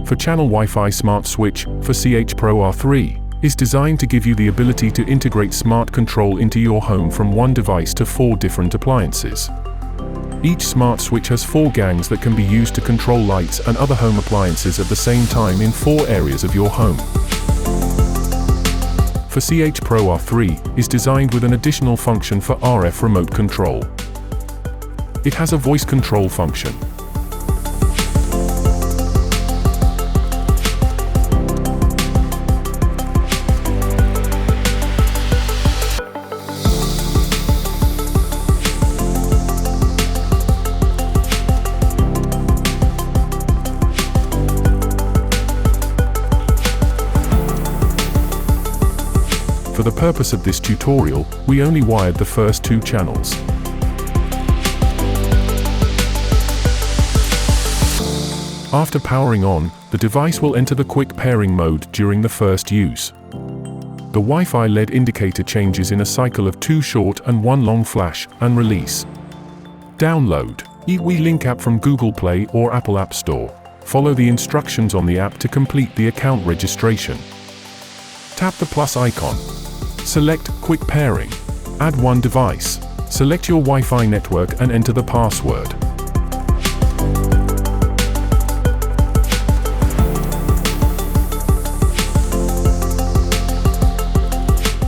4 Wi-Fi Smart Switch 4CHPROR3 is designed to give you the ability to integrate smart control into your home from one device to 4 different appliances. Each smart switch has 4 gangs that can be used to control lights and other home appliances at the same time in 4 areas of your home. 4CHPROR3 is designed with an additional function for RF remote control. It has a voice control function. For the purpose of this tutorial, we only wired the first 2 channels. After powering on, the device will enter the quick pairing mode during the first use. The Wi-Fi LED indicator changes in a cycle of 2 short and 1 long flash and release. Download eWeLink app from Google Play or Apple App Store. Follow the instructions on the app to complete the account registration. Tap the plus icon. Select Quick Pairing. Add 1 device. Select your Wi-Fi network and enter the password.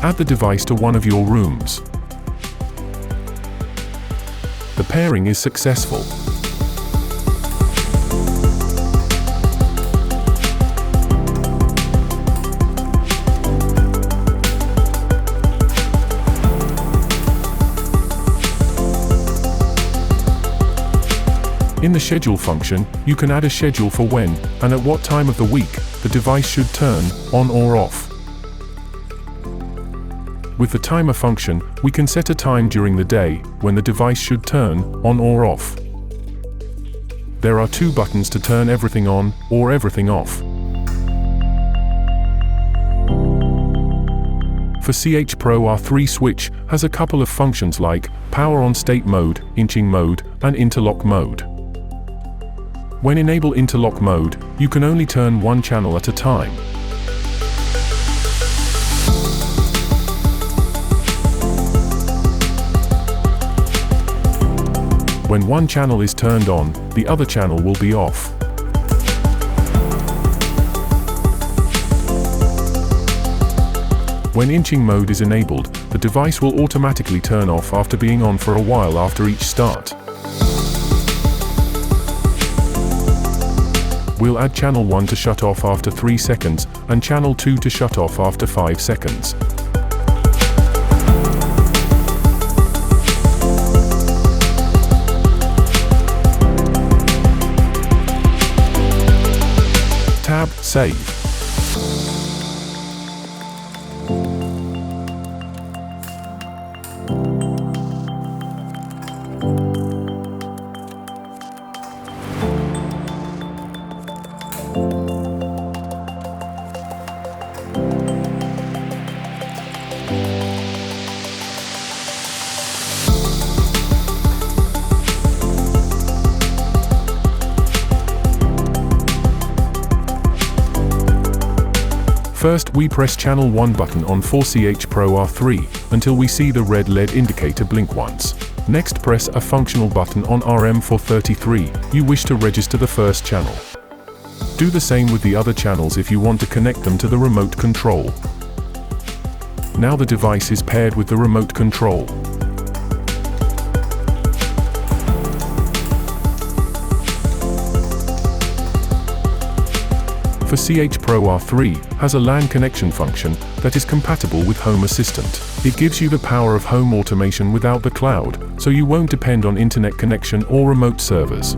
Add the device to one of your rooms. The pairing is successful. In the schedule function, you can add a schedule for when and at what time of the week the device should turn on or off. With the timer function, we can set a time during the day when the device should turn on or off. There are 2 buttons to turn everything on or everything off. 4CHPROR3 switch has a couple of functions like power on state mode, inching mode, and interlock mode. When enable interlock mode, you can only turn 1 channel at a time. When 1 channel is turned on, the other channel will be off. When inching mode is enabled, the device will automatically turn off after being on for a while after each start. We'll add channel 1 to shut off after 3 seconds, and channel 2 to shut off after 5 seconds. Tab Save. First, we press channel 1 button on 4CHPROR3 until we see the red LED indicator blink once. Next, press a functional button on RM433 you wish to register the first channel. Do the same with the other channels if you want to connect them to the remote control. Now the device is paired with the remote control. 4CHPROR3 has a LAN connection function that is compatible with Home Assistant. It gives you the power of home automation without the cloud, so you won't depend on internet connection or remote servers.